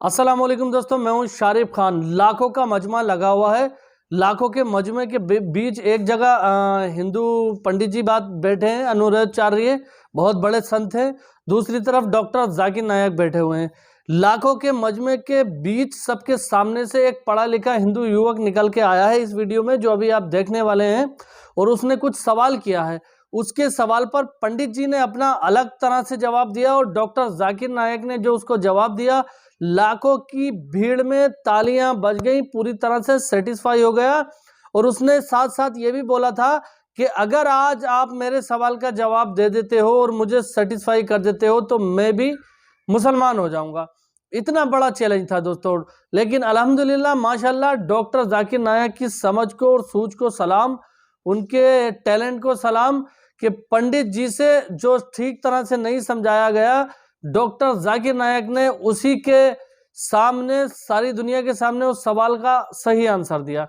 अस्सलाम वालेकुम दोस्तों, मैं हूं शारिफ खान। लाखों का मजमा लगा हुआ है। लाखों के मजमे के बीच एक जगह हिंदू पंडित जी बात बैठे हैं, अनुराधाचार्य, बहुत बड़े संत हैं। दूसरी तरफ डॉक्टर जाकिर नायक बैठे हुए हैं। लाखों के मजमे के बीच सबके सामने से एक पढ़ा लिखा हिंदू युवक निकल के आया है इस वीडियो में, जो अभी आप देखने वाले हैं। और उसने कुछ सवाल किया है। उसके सवाल पर पंडित जी ने अपना अलग तरह से जवाब दिया और डॉक्टर जाकिर नायक ने जो उसको जवाब दिया, लाखों की भीड़ में तालियां बज गई, पूरी तरह से सेटिस्फाई हो गया। और उसने साथ साथ ये भी बोला था कि अगर आज आप मेरे सवाल का जवाब दे देते हो और मुझे सेटिस्फाई कर देते हो तो मैं भी मुसलमान हो जाऊंगा। इतना बड़ा चैलेंज था दोस्तों। लेकिन अल्हम्दुलिल्लाह माशाल्लाह डॉक्टर जाकिर नायक की समझ को और सूझ को सलाम, उनके टैलेंट को सलाम, कि पंडित जी से जो ठीक तरह से नहीं समझाया गया, डॉक्टर जाकिर नायक ने उसी के सामने, सारी दुनिया के सामने उस सवाल का सही आंसर दिया।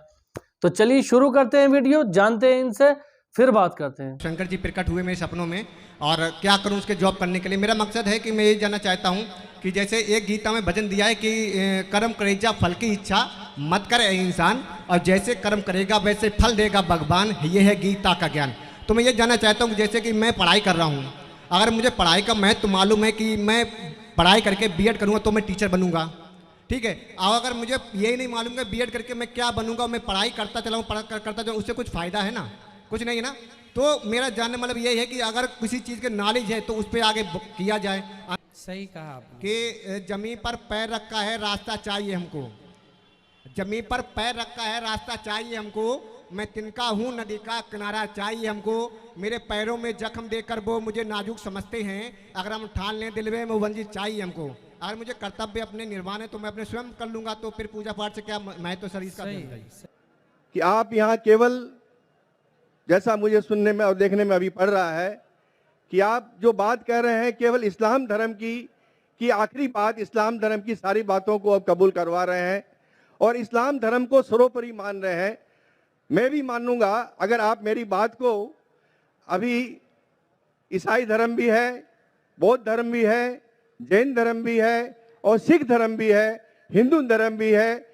तो चलिए शुरू करते हैं वीडियो, जानते हैं इनसे, फिर बात करते हैं। शंकर जी प्रकट हुए मेरे सपनों में और क्या करूं उसके जॉब करने के लिए। मेरा मकसद है कि मैं ये जानना चाहता हूं कि जैसे एक गीता में भजन दिया है कि कर्म करेजा फल की इच्छा मत करे इंसान, और जैसे कर्म करेगा वैसे फल देगा भगवान, ये है गीता का ज्ञान। तो मैं ये जानना चाहता हूँ कि जैसे कि मैं पढ़ाई कर रहा हूँ, अगर मुझे पढ़ाई का महत्व मालूम है कि मैं पढ़ाई करके बीएड करूँगा तो मैं टीचर बनूंगा, ठीक है। और अगर मुझे यही नहीं मालूम कि बीएड करके मैं क्या बनूंगा, मैं पढ़ाई करता चलाऊँ करता चलाऊँ, उससे कुछ फ़ायदा है ना? कुछ नहीं है ना। तो मेरा जानने मतलब यही है कि अगर किसी चीज़ के नॉलेज है तो उस पर आगे किया जाए। सही कहा आपने कि जमीन पर पैर रखा है रास्ता चाहिए हमको, जमीन पर पैर रखा है रास्ता चाहिए हमको, मैं तिनका हूँ नदी का किनारा चाहिए हमको, मेरे पैरों में जख्म देकर वो मुझे नाजुक समझते हैं, अगर हम ठान लें दिल में वो वंजित चाहिए हमको। अगर मुझे कर्तव्य अपने निर्वाण है तो मैं अपने स्वयं कर लूँगा, तो फिर पूजा पाठ से क्या मैं तो शरीर का कि आप यहाँ केवल, जैसा मुझे सुनने में और देखने में अभी पड़ रहा है, कि आप जो बात कह रहे हैं केवल इस्लाम धर्म की आखिरी बात, इस्लाम धर्म की सारी बातों को आप कबूल करवा रहे हैं और इस्लाम धर्म को सर्वोपरि मान रहे हैं। मैं भी मानूंगा अगर आप मेरी बात को, अभी ईसाई धर्म भी है, बौद्ध धर्म भी है, जैन धर्म भी है और सिख धर्म भी है, हिंदू धर्म भी है।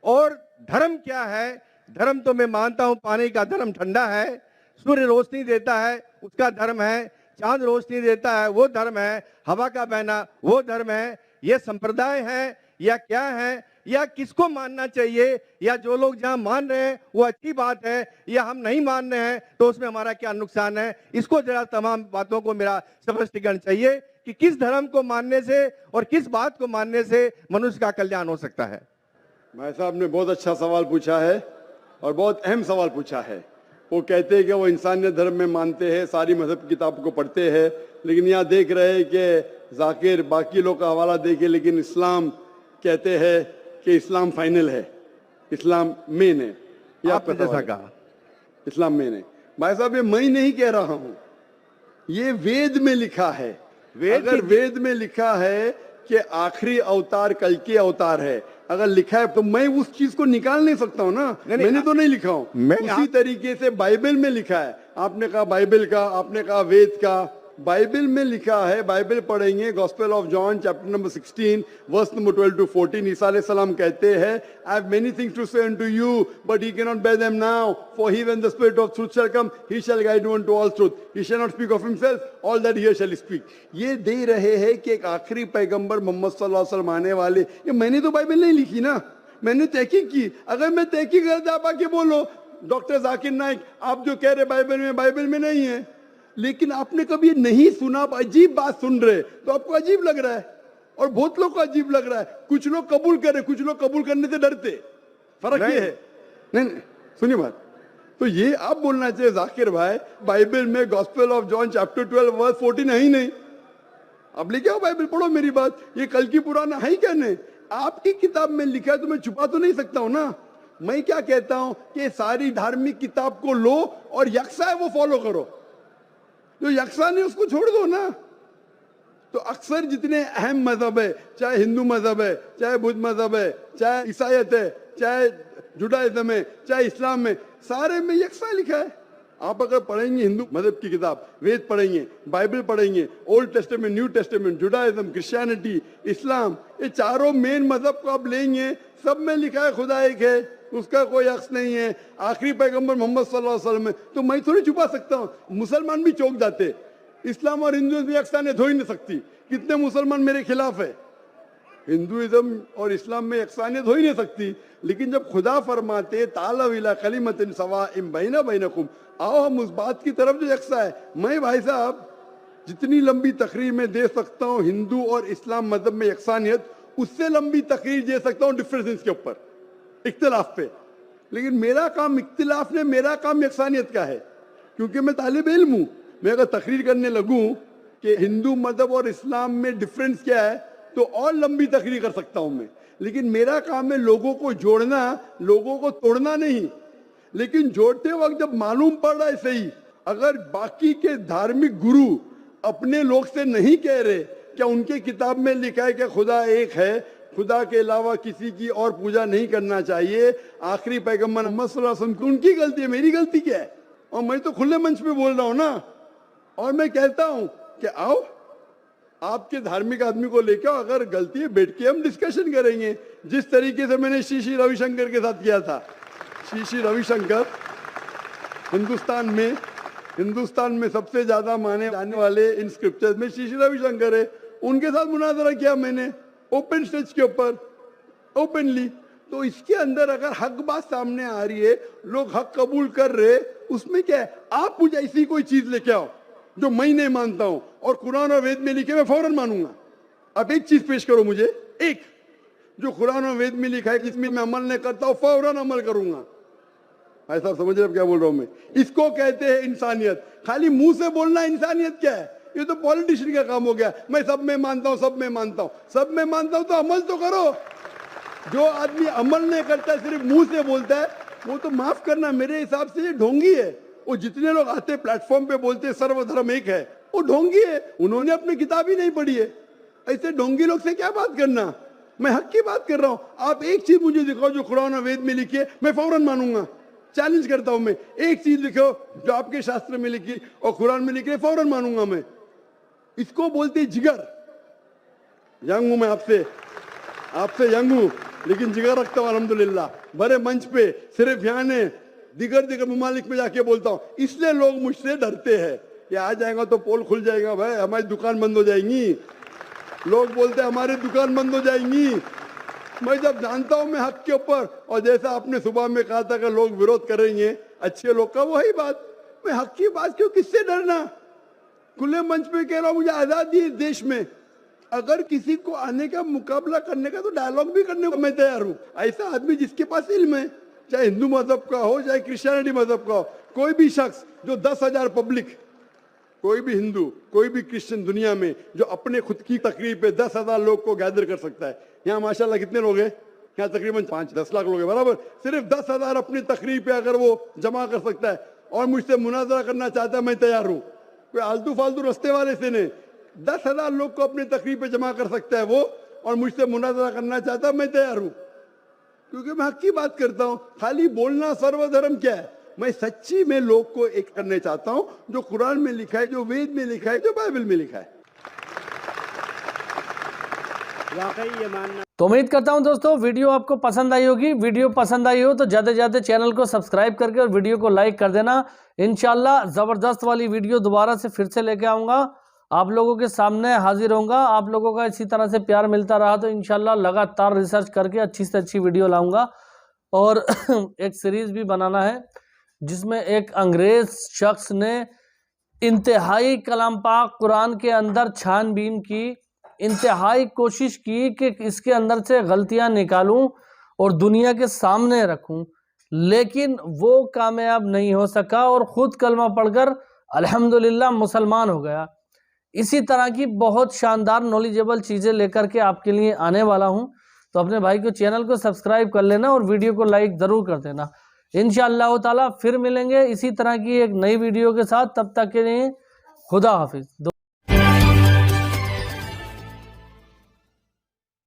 और धर्म क्या है? धर्म तो मैं मानता हूं पानी का धर्म ठंडा है, सूर्य रोशनी देता है उसका धर्म है, चांद रोशनी देता है वो धर्म है, हवा का बहना वो धर्म है। ये संप्रदाय है या क्या है, या किसको मानना चाहिए, या जो लोग जहां मान रहे हैं वो अच्छी बात है, या हम नहीं मान रहे हैं तो उसमें हमारा क्या नुकसान है? इसको जरा तमाम बातों को मेरा स्पष्टीकरण चाहिए कि किस धर्म को मानने से और किस बात को मानने से मनुष्य का कल्याण हो सकता है। भाई साहब ने बहुत अच्छा सवाल पूछा है और बहुत अहम सवाल पूछा है। वो कहते हैं कि वो इंसानियत धर्म में मानते हैं, सारी मजहब किताब को पढ़ते हैं, लेकिन यहाँ देख रहे हैं कि जाकिर बाकी लोग का हवाला देके, लेकिन इस्लाम कहते हैं कि इस्लाम फाइनल है, इस्लाम मेन है। ये आपका जैसा कहा, इस्लाम मेन है। भाई साहब ये मैं नहीं कह रहा हूँ, ये वेद में लिखा है। अगर वेद में लिखा है कि आखिरी अवतार कल के अवतार है, अगर लिखा है तो मैं उस चीज को निकाल नहीं सकता हूं ना। मैंने तो नहीं लिखा हूं, उसी तरीके से बाइबल में लिखा है। आपने कहा बाइबल का, आपने कहा वेद का, बाइबल में लिखा है। बाइबल पढ़ेंगे, gospel of John chapter number 16 verse number 12 to 14, ईसा अलैहि सलाम कहते हैं, I have many things to say unto you but he cannot bear them now, for he when the spirit of truth shall come he shall guide you unto all truth, he shall not speak of himself, all that he shall speak। ये दे रहे हैं कि एक आखिरी पैगंबर मोहम्मद सल्लल्लाहु अलैहि वसल्लम आने वाले। ये मैंने तो बाइबल नहीं लिखी ना, मैंने तहकीक की। अगर मैं तहकीक करता, आप आके बोलो डॉक्टर जाकिर नाइक आप जो कह रहे बाइबल में नहीं है, लेकिन आपने कभी नहीं सुना, आप अजीब बात सुन रहे तो आपको अजीब लग रहा है, और बहुत लोग को अजीब लग रहा है। कुछ लोग कबूल कर रहे, कुछ लोग कबूल करने से डरते। फर्क ये है। नहीं, सुनिए बात, तो ये आप बोलना चाहिए जाकिर भाई बाइबल में gospel of John chapter 12 verse 14 है ही नहीं। अब लेके आओ बाइबल, पढ़ो मेरी बात। ये कल की पुराना है ही कहने, आपकी किताब में लिखा है तो मैं छुपा तो नहीं सकता हूं ना। मैं क्या कहता हूं कि सारी धार्मिक किताब को लो और यकसा है वो फॉलो करो, जो यकसा नहीं उसको छोड़ दो ना। तो अक्सर जितने अहम मजहब है, चाहे हिंदू मजहब है, चाहे बुद्ध मजहब है, चाहे ईसाईयत है, चाहे जुडाइज्म है, चाहे इस्लाम में, सारे में यकसा लिखा है। आप अगर पढ़ेंगे हिंदू मजहब की किताब, वेद पढ़ेंगे, बाइबल पढ़ेंगे, Old Testament, New Testament, Judaism, Christianity, इस्लाम, ये चारों मेन मजहब को आप लेंगे, सब में लिखा है खुदा एक है, उसका कोई अक्स नहीं है, आखिरी पैगंबर मोहम्मद सल्लल्लाहु अलैहि वसल्लम है। तो मैं थोड़ी छुपा सकता हूँ, मुसलमान भी चौंक जाते। इस्लाम और हिंदुइज्म में यकसानियत हो ही नहीं सकती। कितने मुसलमान मेरे खिलाफ है, हिंदुइज्म और इस्लाम में यकसानियत हो ही नहीं सकती। लेकिन जब खुदा फरमाते तालव इला कलिमतिन सवाइम बैना बैनकुम, आओ हम उस बात की तरफ जो यकसा है। मैं भाई साहब जितनी लंबी तकरीर में दे सकता हूँ हिंदू और इस्लाम मजहब में यकसानियत, उससे लंबी तकरीर दे सकता हूँ डिफरेंसेस के ऊपर, इख्तिलाफ पे। लेकिन मेरा काम इख्तिलाफ ने, मेरा काम यकसानियत का है, क्योंकि मैं तालिब इल्म हूँ। मैं अगर तकरीर करने लगूँ कि हिंदू मजहब और इस्लाम में डिफरेंस क्या है, तो और लंबी तकरीर कर सकता हूँ मैं। लेकिन मेरा काम है लोगों को जोड़ना, लोगों को तोड़ना नहीं। लेकिन जोड़ते वक्त जब मालूम पड़ रहा है सही, अगर बाकी के धार्मिक गुरु अपने लोग से नहीं कह रहे, क्या उनके किताब में लिखा है कि खुदा एक है, खुदा के अलावा किसी की और पूजा नहीं करना चाहिए, आखिरी पैगंबर मोहम्मद सल्लल्लाहु अलैहि वसल्लम, उनकी गलती है, मेरी गलती क्या है? और मैं तो खुले मंच पे बोल रहा हूँ ना, और मैं कहता हूँ कि आओ आपके धार्मिक आदमी को लेकर, अगर गलती है बैठ के हम डिस्कशन करेंगे, जिस तरीके से मैंने श्री रविशंकर के साथ किया था। श्री रविशंकर हिंदुस्तान में सबसे ज्यादा माने जाने वाले इन स्क्रिप्चर्स में श्री रविशंकर है। उनके साथ मुनाजरा किया मैंने ओपन स्टेज के ऊपर, ओपनली। तो इसके अंदर अगर हक बात सामने आ रही है, लोग हक कबूल कर रहे, उसमें क्या है? आप मुझे ऐसी कोई चीज लेके आओ जो मैं नहीं मानता हूं और कुरान और वेद में लिखे मैं फौरन मानूंगा। अब एक चीज पेश करो मुझे, एक जो कुरान और वेद में लिखा है, जिसमें मैं अमल नहीं करता हूं, फौरन अमल करूंगा। भाई साहब समझ रहे क्या बोल रहा हूं मैं? इसको कहते हैं इंसानियत। खाली मुंह से बोलना इंसानियत क्या है? ये तो पॉलिटिशियन का काम हो गया। मैं सब में मानता हूं, सब में मानता हूं, सब में मानता हूं, तो अमल तो करो। जो आदमी अमल नहीं करता, सिर्फ मुंह से बोलता है, वो तो माफ करना, मेरे हिसाब से ये ढोंगी है। वो जितने लोग आते प्लेटफॉर्म पे बोलते सर्वधर्म एक है, वो ढोंगी है, उन्होंने अपनी किताब ही नहीं पढ़ी है। ऐसे ढोंगी लोग से क्या बात करना? मैं हक की बात कर रहा हूं। आप एक चीज मुझे दिखाओ जो कुरान और वेद में लिखी है, मैं फौरन मानूंगा। चैलेंज करता हूं मैं, एक चीज लिखो जो आपके शास्त्र में लिखी और कुरान में लिखी है, फौरन मानूंगा मैं। इसको बोलते जिगर। यंग हूं मैं आपसे यंग हूं, लेकिन जिगर रखता हूं अल्हम्दुलिल्लाह। बड़े मंच पे सिर्फ यहाँ ने दिगर ममालिक में जाके बोलता हूँ, इसलिए लोग मुझसे डरते हैं। ये आ जाएगा तो पोल खुल जाएगा, भाई हमारी दुकान बंद हो जाएंगी। लोग बोलते हैं हमारी दुकान बंद हो जाएंगी। मैं जब जानता हूं मैं हक के ऊपर, और जैसा आपने सुबह में कहा था कि लोग विरोध करेंगे अच्छे लोग का, वही बात, मैं हक की बात क्यों, किससे डरना? खुले मंच पे कह रहा हूं, मुझे आजादी है इस देश में। अगर किसी को आने का, मुकाबला करने का, तो डायलॉग भी करने को मैं तैयार हूं। ऐसा आदमी जिसके पास इल्म है, चाहे हिंदू मजहब का हो, चाहे क्रिश्चियनिटी मजहब का हो, कोई भी शख्स जो 10,000 पब्लिक, कोई भी हिंदू, कोई भी क्रिश्चियन दुनिया में जो अपने खुद की तकरीर पे 10,000 लोग को गैदर कर सकता है। यहाँ माशाल्लाह कितने लोग हैं? यहाँ तकरीबन 5-10 लाख लोग हैं, बराबर। सिर्फ 10,000 अपनी तकरीर पे अगर वो जमा कर सकता है और मुझसे मुनाजरा करना चाहता है, मैं तैयार हूँ। कोई आलतू फालतू रस्ते वाले से नहीं, 10,000 लोग को अपनी तकरीर पे जमा कर सकता है वो, और मुझसे मुनाजरा करना चाहता है, मैं तैयार हूँ। क्योंकि मैं हक की बात करता हूँ। खाली बोलना सर्वधर्म क्या है? मैं सच्ची में लोग को एक करने चाहता हूँ, जो कुरान में लिखा है, जो वेद में लिखा है, जो बाइबल में लिखा है। वाकई ये मानना। तो उम्मीद करता हूं दोस्तों वीडियो आपको पसंद आई होगी। वीडियो पसंद आई हो तो ज़्यादा से ज़्यादा चैनल को सब्सक्राइब करके और वीडियो को लाइक कर देना। इंशाल्लाह ज़बरदस्त वाली वीडियो दोबारा से फिर से लेके आऊँगा, आप लोगों के सामने हाजिर होऊंगा। आप लोगों का इसी तरह से प्यार मिलता रहा तो इंशाल्लाह लगातार रिसर्च करके अच्छी से अच्छी वीडियो लाऊंगा। और एक सीरीज़ भी बनाना है जिसमें एक अंग्रेज़ शख्स ने इंतहाई कलाम पाक कुरान के अंदर छानबीन की, इंतहाई कोशिश की कि इसके अंदर से गलतियां निकालूं और दुनिया के सामने रखूं, लेकिन वो कामयाब नहीं हो सका और ख़ुद कलमा पढ़कर अल्हम्दुलिल्लाह मुसलमान हो गया। इसी तरह की बहुत शानदार नॉलेजेबल चीज़ें लेकर के आपके लिए आने वाला हूं, तो अपने भाई को चैनल को सब्सक्राइब कर लेना और वीडियो को लाइक ज़रूर कर देना। इंशाअल्लाह ताला फिर मिलेंगे इसी तरह की एक नई वीडियो के साथ, तब तक के लिए खुदा हाफिज़।